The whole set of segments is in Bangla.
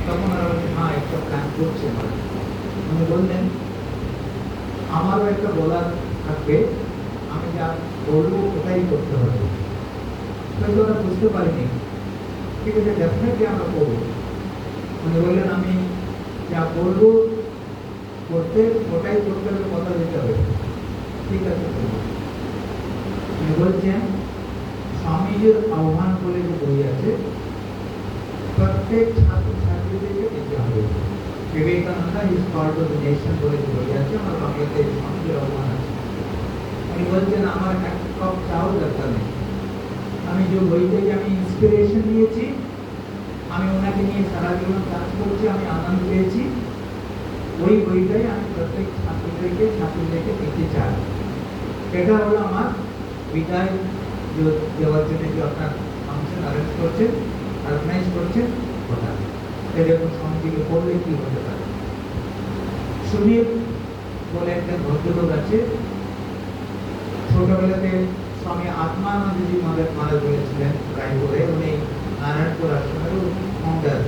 তখন ওরা বলছে হ্যাঁ একটা প্ল্যান করছে ওরা। উনি বললেন আমারও একটা বলার থাকবে, আমি যা বলবো ওটাই করতে হবে। হয়তো ওরা বুঝতে পারিনি, ঠিক আছে ডেফিনেটলি আমরা করবো। উনি বললেন আমি যা বলবো করতে ওটাই করতে হবে, কথা দিতে হবে, ঠিক আছে। উনি বলছেন স্বামীজির আহ্বান বলে যে বই আছে, প্রত্যেক ছাত্রছাত্রীদেরকে দিতে হবে। Vivekananda is called to the nation বলে যে বই আছে, আমার বাংলাতে স্বামীজির আহ্বান আছে। উনি বলছেন আমার এক কাপ চাও দরকার নেই, আমি যে বই থেকে আমি ইন্সপিরেশন নিয়েছি, আমি ওনাকে নিয়ে সারা জীবন কাজ করছি, আমি আনন্দ পেয়েছি, ওই বইটাই আমি প্রত্যেক ছাত্রীদেরকে দিতে চাই। এটা হলো আমার বিদায় দেওয়ার জন্য যে আপনার ফাংশন অ্যারেঞ্জ করছেন, অর্গানাইজ করছেন ওটা। এরকম স্বামীজিকে পড়লে কি হতে পারে। সুনীল বলে একটা ভদ্রলোক আছে, ছোটবেলাতে স্বামী আত্মানন্দজি মারা গিয়েছিলেন রায়পুরে। উনি নারায়ণপুর আশ্রমের ফাউন্ডার,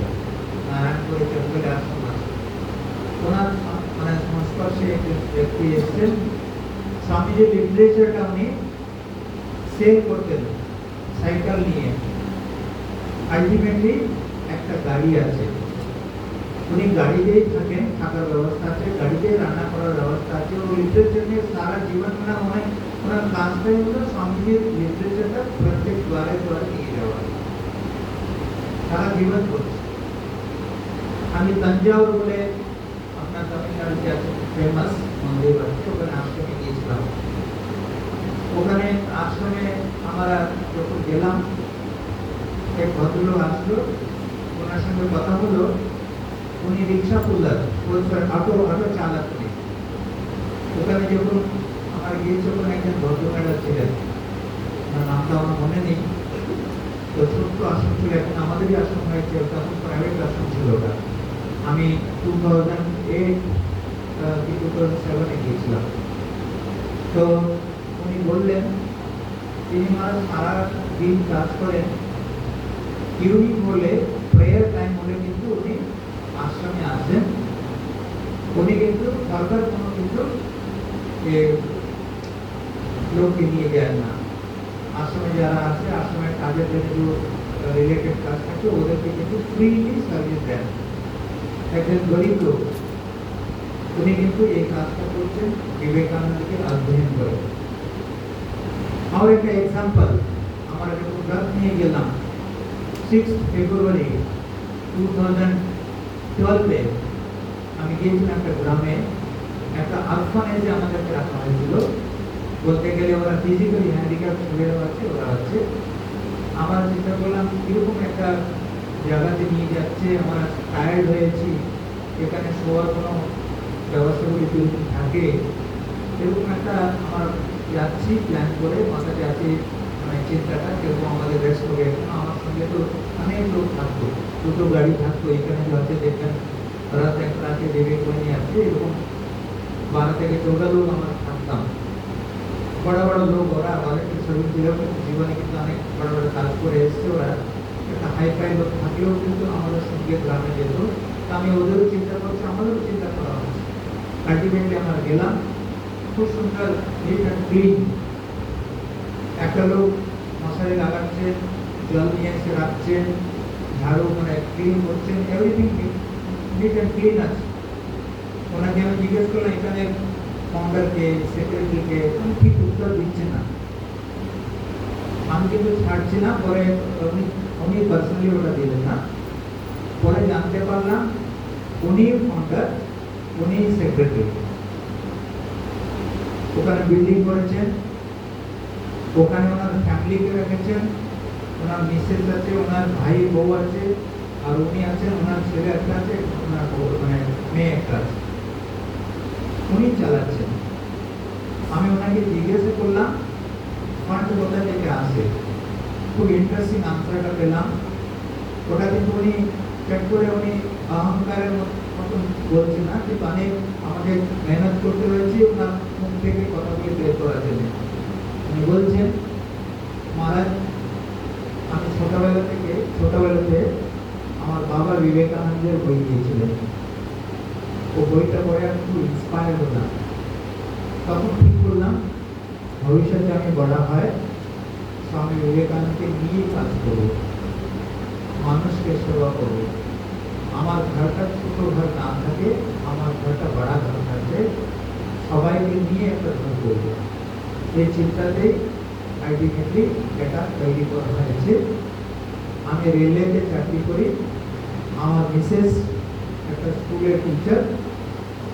নারায়ণপুরে জঙ্গলে আশ্রম আছে। ওনার মানে সংস্পর্শে ব্যক্তি এসেছেন, স্বামীজির লিটারেচারটা উনি সেল করতেন সাইকেল নিয়ে। আলটিমেটলি একটা গাড়ি আছে, উনি গাড়িতেই থাকেন, থাকার ব্যবস্থা আছে, গাড়িতেই রান্না করার ব্যবস্থা আছে। ও লিটারেচার নিয়ে সারা জীবন মানে ওনার কাজটাই হলো স্বামীজির লিটারেচারটা প্রত্যেক দ্বারে দ্বারে নিয়ে যাওয়া, সারা জীবন করছে। আমি তাঞ্জাউর বলে আপনার তামিলনাড়ুতে আছে ফেমাস মন্দির আছে, ওখানে আশ্রমে গিয়েছিলাম। ওখানে আশ্রমে আমরা যখন গেলাম, এক ভদ্রলোক আসলো, ওনার সঙ্গে কথা হলো। উনি রিক্সা পুল্লার অটো চালক উনি। ওখানে যখন আমার গিয়েছে, ওখানে একজন ভদ্রমহিলা ছিলেন, ওনার নামটা আমার মনে নেই। তো ছোট্ট আশ্রম ছিল, এখন আমাদেরই আশ্রম হয়েছে, তখন প্রাইভেট আশ্রম ছিল ওটা। আমি 2008 কি 2007 গিয়েছিলাম। তো উনি বললেন তিনি সারা দিন কাজ করেন, ইউনিক হলে প্রেয়ার টাইম হলে কিন্তু উনি আশ্রমে আসেন। উনি কিন্তু সরকার কোনো কিন্তু লোককে নিয়ে যায় না। আশ্রমে যারা আছে, আশ্রমের কাজের জন্য যে রিলেটেড কাজ থাকে, ওদেরকে কিন্তু ফ্রিলি সার্ভিস দেন। একজন গরিব লোক, উনি কিন্তু এই কাজটা করছেন বিবেকানন্দকে অধ্যয়ন করে। আর একটা এক্সাম্পল, আমরা যখন ব্রাত নিয়ে গেলাম 6 ফেব্রুয়ারি 2012 আমি গিয়েছিলাম একটা গ্রামে, একটা অরফানেজে আমাদেরকে রাখা হয়েছিল। বলতে গেলে ওরা ফিজিক্যালি হ্যান্ডিক্যাপ ছেলেরা আছে, ওরা আছে। আমরা চিন্তা করলাম কিরকম একটা জায়গাতে নিয়ে যাচ্ছে, আমরা টায়ার্ড হয়েছি, এখানে শোয়ার কোনো ব্যবস্থাগুলি যদি থাকে, এরকম একটা আমার যাচ্ছি প্ল্যান করে, মাথাতে আছে মানে চিন্তাটা কেরকম আমাদের রেস্ট হবে। আমার সঙ্গে তো অনেক লোক থাকতো, দুটো গাড়ি থাকতো, এখানে যে আছে দেখেন রাত একটা আছে, দেবে করে নিয়ে আসছে, এরকম 12 থেকে 14 লোক আমরা থাকতাম। বড় বড় লোক, ওরা অনেক জীবনে কিন্তু অনেক বড় বড় কাজ করে এসছে। ওরা একটা হাইফাই লোক থাকলেও কিন্তু আমাদের সঙ্গে গ্রামে যেত। আমি ওদেরও চিন্তা করছি, আমাদেরও চিন্তা করা হচ্ছে। আলটিমেটলি আমরা গেলাম, খুব সুন্দর নিট অ্যান্ড ক্লিন। একটা লোক মশারি লাগাচ্ছেন, জল নিয়ে এসে রাখছেন, ঝাড়ু মানে ক্লিন করছেন, এভরিথিং নিট অ্যান্ড ক্লিন আছে। ওনাকে আমি জিজ্ঞেস করলাম এখানে ফাউন্ডারকে, সেক্রেটারিকে, আমি ঠিক উত্তর দিচ্ছে না। আমি কিন্তু ছাড়ছি না, পরে উনি পার্সোনালি ওটা দিলেন না। পরে জানতে পারলাম উনি ফাউন্ডার, উনি সেক্রেটারি। ওখানে বিল্ডিং করেছেন, ওখানে ওনার ফ্যামিলিকে রেখেছেন, ওনার মিসেস আছে, ওনার ভাই বউ আছে, আর উনি আছেন, ওনার ছেলে একটা আছে, ওনার মানে মেয়ে একটা আছে, উনি চালাচ্ছেন। আমি ওনাকে জিজ্ঞাসা করলাম ফান্ড কোথা থেকে আসে। খুব ইন্টারেস্টিং আনসারটা পেলাম। ওটা কিন্তু উনি চেক করে উনি অহংকারের মতন বলছে না, কিন্তু অনেক আমাকে মেহনত করতে হয়েছে ওনার মুখ থেকে কথাগুলি বের করার জন্য। উনি বলছেন মহারাজ, আমি ছোটবেলাতে আমার বাবার বিবেকানন্দের বই দিয়েছিলেন। ও বইটা পড়ে আমি খুব ইন্সপায়ার হলাম। তখন ঠিক করলাম ভবিষ্যতে আমি বড় হয় স্বামী বিবেকানন্দকে নিয়ে কাজ করব, মানুষকে সেবা করব। আমার ঘরটা ছোট ঘর না থাকে, আমার ঘরটা বড় ঘর থাকে, সবাইকে নিয়ে একটা ঘর করব। এই চিন্তাতেই আলটিমেটলি এটা তৈরি করা হয়েছে। আমি রেলওয়েতে চাকরি করি, আমার মিসেস একটা স্কুলের টিচার,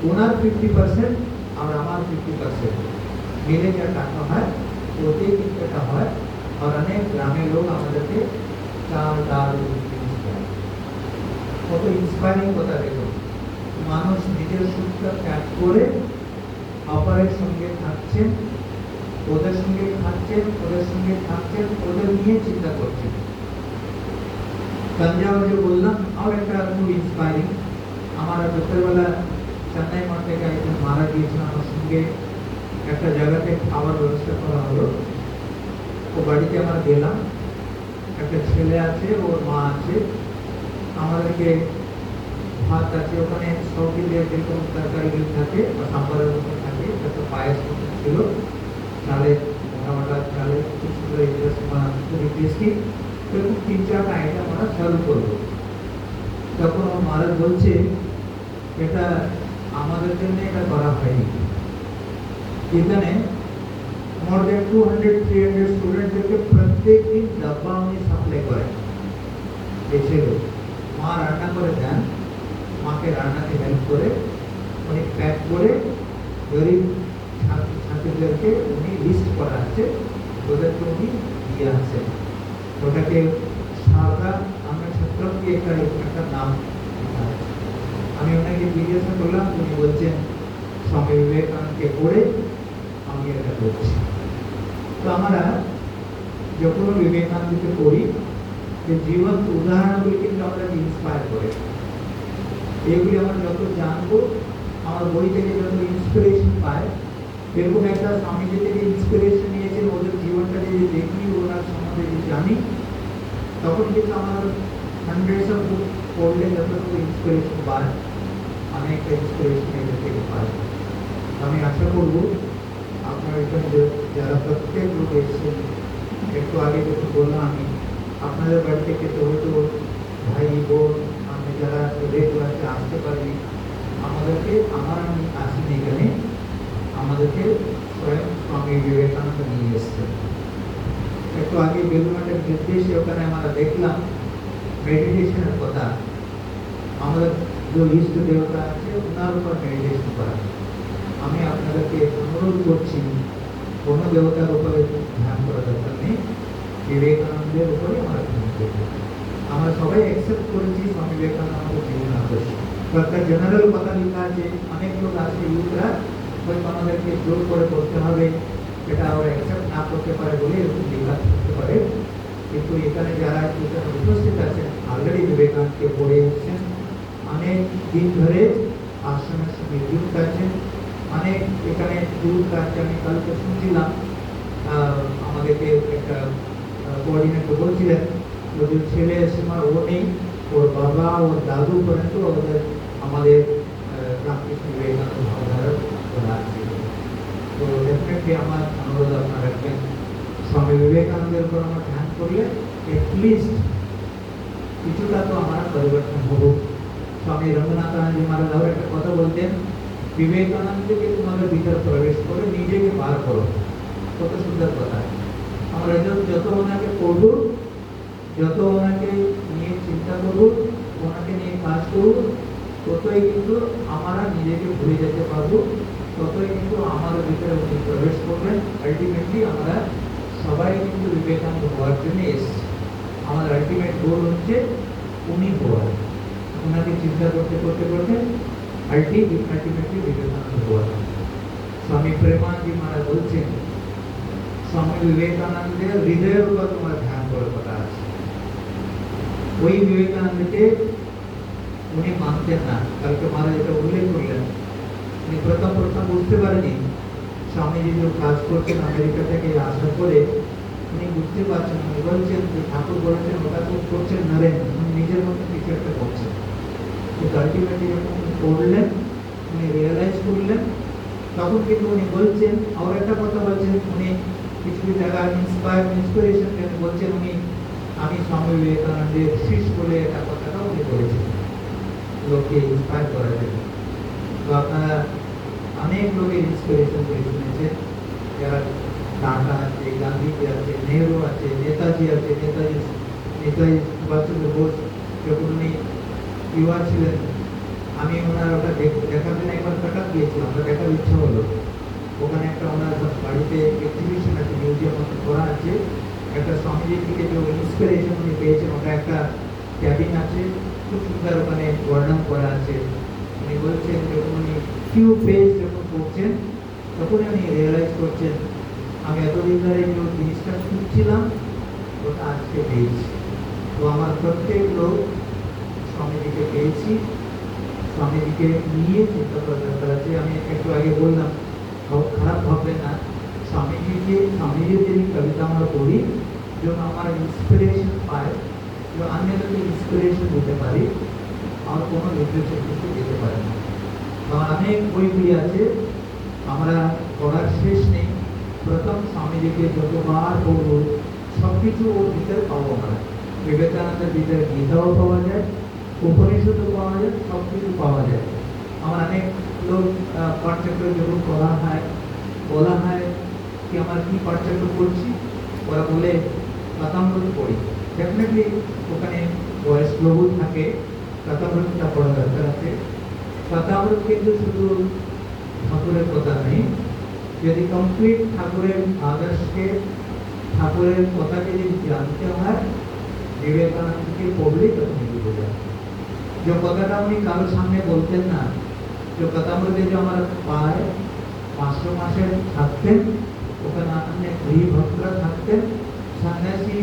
ওনার 50% আর আমার 50% মিলে যা টাকা হয় ওতেই কিন্তু এটা হয়। আর অনেক গ্রামের লোক আমাদেরকে চাল ডাল জিনিস দেয়। কত ইন্সপায়ারিং কথা দেখুন, মানুষ নিজের সুখটা ত্যাগ করে অপরের সঙ্গে থাকছেন, ওদের সঙ্গে খাচ্ছেন, ওদের সঙ্গে থাকছেন, ওদের নিয়ে চিন্তা করছেন। তঞ্জাওয়ার যে বললাম আর একটা খুব ইন্সপায়ারিং। আমার দুপুরবেলা চেন্নাই মাঠ থেকে একজন মারা গিয়েছিল, আমার সঙ্গে একটা জায়গাতে খাওয়ার ব্যবস্থা করা হলো। ও বাড়িতে আমরা গেলাম, একটা ছেলে আছে, ওর মা আছে, আমাদেরকে ভাত আছে, ওখানে সবজি দিয়ে যেরকম তরকারি থাকে বা সাম্বারের মতো থাকে, একটা পায়েস মতো ছিল, চালে মোটা চালে খুব সুন্দর খুবই টেস্টি। এরকম 3-4টা আইটেম আমরা সার্ভ করবো। তখন ওর মারা বলছে এটা আমাদের জন্য এটা করা হয়নি, এখানে more than 200-300 স্টুডেন্টদেরকে প্রত্যেক দিন ডাব্বা উনি সাপ্লাই করেন। এই ছিল মা রান্না করে দেন, মাকে রান্নাতে হেল্প করে উনি প্যাক করে গরিব ছাত্রীদেরকে উনি লিস্ট করা আছে, ওদেরকে উনি দিয়ে আসেন। ওটাকে সারদা আমরা ছাত্রকে একটা নাম। আমি ওনাকে জিজ্ঞাসা করলাম, উনি বলছেন স্বামী বিবেকানন্দকে পড়ে আমি এটা করছি। তো আমরা যখন বিবেকানন্দকে পড়ি, যে জীবন উদাহরণগুলি কিন্তু আমাদেরকে ইন্সপায়ার করে। এগুলি আমরা যত জানবো, আমার বই থেকে যত ইন্সপিরেশন পায়, এরকম একটা স্বামীজি থেকে ইন্সপিরেশন নিয়েছেন, ওদের জীবনটা যদি দেখি, ওনার সম্বন্ধে যদি জানি, তখন কিন্তু আমার হান্ড্রেডস অফ বুক পড়লে যতটুকু ইন্সপিরেশন পায়, অনেকটা ইন্সপিরেশন এদের থেকে পায়। আমি আশা করবো আপনার এখানে যারা প্রত্যেক লোক এসেছেন, একটু আগে যখন বললাম আমি আপনাদের বাড়ি থেকে তো হয়তো ভাই বোন আমি যারা রেগুলারতে আসতে পারি, আমাদেরকে আমি আসিনি এখানে, আমাদেরকে স্বয়ং স্বামী বিবেকানন্দ নিয়ে এসছেন। একটু আগে বেলুমাটের নির্দেশে ওখানে আমরা দেখলাম মেডিটেশনের কথা, আমাদের যে ইষ্ট দেবতা আছে ওনার উপর মেডিটেশন করা। আমি আপনাদেরকে অনুরোধ করছি কোন দেবতার উপরে ধ্যান করা দরকার নেই, বিবেকানন্দের উপরে আমরা ধ্যান করব। আমরা সবাই অ্যাকসেপ্ট করেছি স্বামী বিবেকানন্দ আমাদের জীবন আদর্শ। একটা জেনারেল কথা লেখা আছে, অনেক লোক আছে ইউথরা হয়তো আমাদেরকে জোর করে করতে হবে, এটা ওরা অ্যাকসেপ্ট না করতে পারে বলে এরকম লেখা থাকতে পারে। কিন্তু এখানে যারা এখানে উপস্থিত আছেন অলরেডি বিবেকানন্দকে পড়ে এসেছেন, অনেক দিন ধরে আশ্রমের সঙ্গে যুক্ত আছেন, অনেক এখানে যুক্ত আছে। আমি কালকে শুনছিলাম আমাদেরকে একটা কোঅর্ডিনেটর বলছিলেন ওদের ছেলে সীমা ও নেই, ওর বাবা ওর দাদু পর্যন্ত ওদের আমাদের রামকৃষ্ণ বিবেকানন্দ ভাবধারার আছে। তো ডেফিনেটলি আমার অনুরোধ আপনারা রাখবেন, স্বামী বিবেকানন্দের উপর আমরা ধ্যান করলে এটলিস্ট কিছুটা তো আমরা পরিবর্তন হব। স্বামী রঙ্গনাথানন্দ মহারাজ একটা কথা বলতেন, বিবেকানন্দকে তোমাদের ভিতরে প্রবেশ করে নিজেকে বার করো। কত সুন্দর কথা। আমরা যত ওনাকে পড়ব, যত ওনাকে নিয়ে চিন্তা করব, ওনাকে নিয়ে কাজ করব, ততই কিন্তু আমরা নিজেকে ভুলে যেতে পারবো, ততই কিন্তু আমাদের ভিতরে উনি প্রবেশ করবেন। আলটিমেটলি আমরা সবাই কিন্তু বিবেকানন্দ হওয়ার জন্য এসেছি। আমাদের আলটিমেট গোল হচ্ছে উনি হওয়ার, ওনাকে চিন্তা করতে করতে করতে আলটিমেটলি বিবেকানন্দ হওয়ার। স্বামী প্রেমানন্দজি মহারাজ বলছেন, স্বামী বিবেকানন্দের হৃদয়ের উপর তোমার ধ্যান করার কথা আছে। ওই বিবেকানন্দকে উনি মানতেন না, কালকে মহারাজ এটা উল্লেখ করলেন। উনি প্রথম বুঝতে পারেনি স্বামীজি যে কাজ করছেন আমেরিকা থেকে আসার পরে, উনি বুঝতে পারছেন, উনি বলছেন ঠাকুর বলেছেন ওটা তো করছেন নরেন, উনি নিজের মতো কিছু একটা করছেন। আলটিমেটলি যখন উনি পড়লেন, উনি রিয়েলাইজ করলেন, তখন কিন্তু উনি বলছেন, আর একটা কথা বলছেন, উনি কিছু কিছু জায়গায় ইন্সপিরেশন বলছেন, উনি আমি স্বামী বিবেকানন্দের শিষ্য বলে একটা কথাটাও উনি বলেছেন লোককে ইন্সপায়ার করার জন্য। তো আপনারা অনেক লোকের ইন্সপিরেশন করে শুনেছেন, যারা টাটা আছে, গান্ধীজি আছে, নেহরু আছে, নেতাজি আছে। নেতাজি সুভাষচন্দ্র বোস যখন উনি ইউয়া ছিলেন, আমি ওনার ওটা দেখার জন্য একবার কাটার গিয়েছিলাম, ওটা দেখার ইচ্ছা হলো। ওখানে একটা ওনার বাড়িতে এক্সিবিশন আছে, মিউজিয়াম মতো করা আছে, একটা স্বামীজির থেকে যে ইন্সপিরেশন উনি পেয়েছেন, ওটা একটা ক্যাবিন আছে, খুব সুন্দর ওখানে বর্ণন করা আছে। উনি বলছেন যখন উনি ফিউ পেজ যখন পড়ছেন, তখন উনি রিয়েলাইজ করছেন আমি এতদিন ধরে যে জিনিসটা খুঁজছিলাম ওটা আজকে পেয়েছি। তো আমার প্রত্যেক লোক স্বামীজিকে পেয়েছি, স্বামীজিকে নিয়ে চিন্তা করার দরকার আছে। আমি একটু আগে বললাম, খারাপ ভাববেন না, স্বামীজির যদি কবিতা আমরা পড়ি, যেন আমার ইন্সপিরেশন পায়, अन्य इंस्पिरेशन দিতে পারি, আর কোনো লিটারেচার কিন্তু দিতে পারে না। আমার অনেক বইগুলি আছে, আমরা পড়ার শেষ নেই। প্রথম স্বামীজিকে যতবার পড়ব সব কিছু ওর ভিতরে পাবো আমরা। বিবেকানন্দের ভিতরে গীতাও পাওয়া যায়, উপনিষদও পাওয়া যায়, সব কিছু পাওয়া যায়। আমার অনেক লোক পাঠ্যক্রম যখন বলা হয় কি আমার কি পাঠ্যক্রম করছি, ওরা বলে কথামৃত পড়ি। ডেফিনেটলি ওখানে বয়স প্রভু থাকে, কথামৃতটা পড়া দরকার আছে। কথামৃত কিন্তু শুধু ঠাকুরের কথা নেই, যদি কমপ্লিট ঠাকুরের আদর্শকে, ঠাকুরের কথাকে যদি জানতে হয়, বিবেকানন্দকে পড়লেই তখন বুঝে যায়। যে কথাটা উনি কারোর সামনে বলতেন না, যে কথামৃতে যে আমার পায় 500 মাসে থাকতেন, ওখানে আপনি গৃহ ভক্তরা থাকতেন, সন্ন্যাসী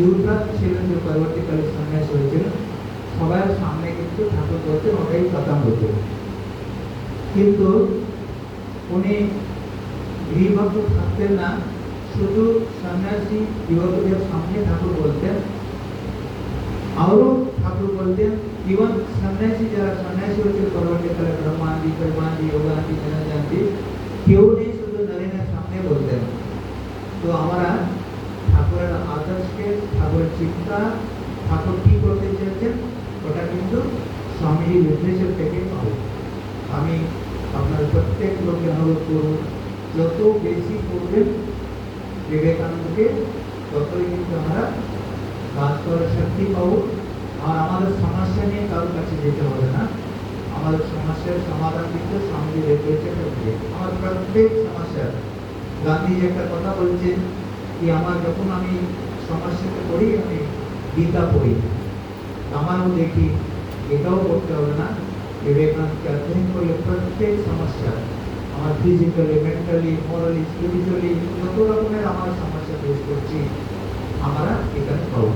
ইউরা ছিলেন, যে পরবর্তীকালে সন্ন্যাসী হয়েছিলেন, সবার সামনে কিন্তু ঠাকুর বলতেন ওটাই কথামৃত। কিন্তু উনি গৃহভক্ত থাকতেন না, শুধু সন্ন্যাসী যুবকদের সামনে ঠাকুর বলতেন, আরও ঠাকুর বলতেন। ইভন সন্ন্যাসী যারা সন্ন্যাসী হয়েছিল পরবর্তীকালে, ব্রহ্মানন্দি, যোগানন্দি, জনজানন্দি, কেউ নেই, শুধু নরেনের সামনে বলতেন। তো আমরা ঠাকুরের আদর্শকে, ঠাকুরের চিন্তা, ঠাকুর কি করতে চেয়েছেন, ওটা কিন্তু স্বামীজি লিটারেচার থেকে পাবো। আমি আপনার প্রত্যেক লোককে অনুরোধ করব, যত বেশি করবেন বিবেকানন্দকে, ততই কিন্তু আমরা কাজ করার শক্তি পাবো। আর আমাদের সমস্যা নিয়ে কারোর কাছে যেতে হবে না, আমাদের সমস্যার সমাধান কিন্তু স্বামীজি লিটারেচার থেকে। আমার প্রত্যেক সমস্যা, গান্ধীজি একটা কথা বলছেন কি, আমার যখন আমি সমস্যাতে পড়ি, আমি গীতা পড়ি, আমারও দেখি এটাও করতে হবে না, বিবেকানন্দকে অধ্যয়ন করলে প্রত্যেক সমস্যা, আমার ফিজিক্যালি, মেন্টালি, মরালি, স্পিরিচুয়ালি যত রকমের আমার সমস্যা ফেস করছি, আমরা এখানে পাবো।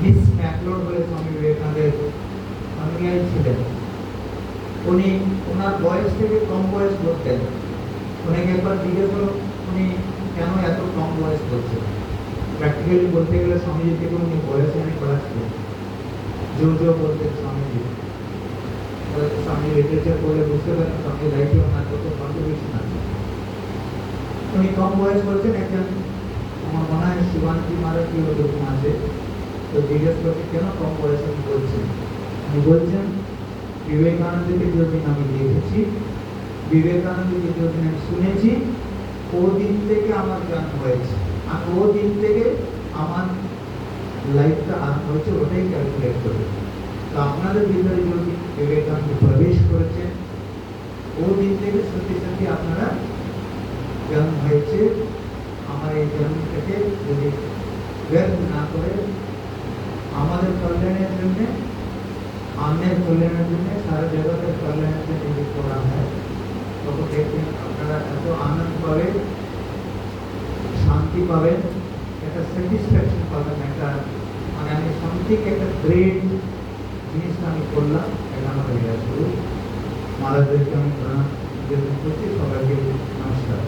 মিস ম্যাকলোড বলে স্বামী বিবেকানন্দের অনুযায়ী ছিলেন, উনি ওনার বয়স থেকে কম বয়স বলতেন। উনাকে একবার জিজ্ঞেস হলো উনি কেন এত কম বয়স বলছেন। প্র্যাকটিক্যালি বলতে গেলে স্বামীজি থেকে উনি বয়সে অনেক বড় ছিলেন, জোর বলতেন স্বামীজি। স্বামী লিটারেচার পড়লে বুঝতে পারেন স্বামী লাইফে ওনার কত কন্ট্রিবিউশন আছে। উনি কম বয়স বলছেন। একজন আমার মনে হয় শিবানজি মারা কি ওরকম আছে, তো জিজ্ঞেস করছে কেন কম বয়সে উনি বলছেন। উনি বলছেন বিবেকানন্দকে যতদিন আমি দেখেছি, বিবেকানন্দকে যতদিন আমি শুনেছি, ও দিন থেকে আমার জ্ঞান হয়েছে, আর ও দিন থেকে আমার লাইফটা আরম্ভ হয়েছে, ওটাই ক্যালকুলেট করবে। তো আপনাদের ভিতরে যদি বিবেকানন্দ প্রবেশ করেছেন, ও দিন থেকে সত্যি সত্যি আপনারা জ্ঞান হয়েছে। আমার এই জ্ঞানটাকে যদি ব্যর্থ না করে আমাদের কল্যাণের জন্য, অন্যের কল্যাণের জন্য, সারা জগতের কল্যাণের জন্য যদি করা হয়, তখন দেখবেন আপনারা এত আনন্দ পাবেন, শান্তি পাবেন, একটা স্যাটিসফ্যাকশন পাবেন, একটা মানে আমি সামথিং একটা গ্রেট জিনিসটা আমি করলাম, এটা আমাদের শুরু। মহারাজদেরকে আমি প্রণাম করছি, সবাইকে নমস্কার।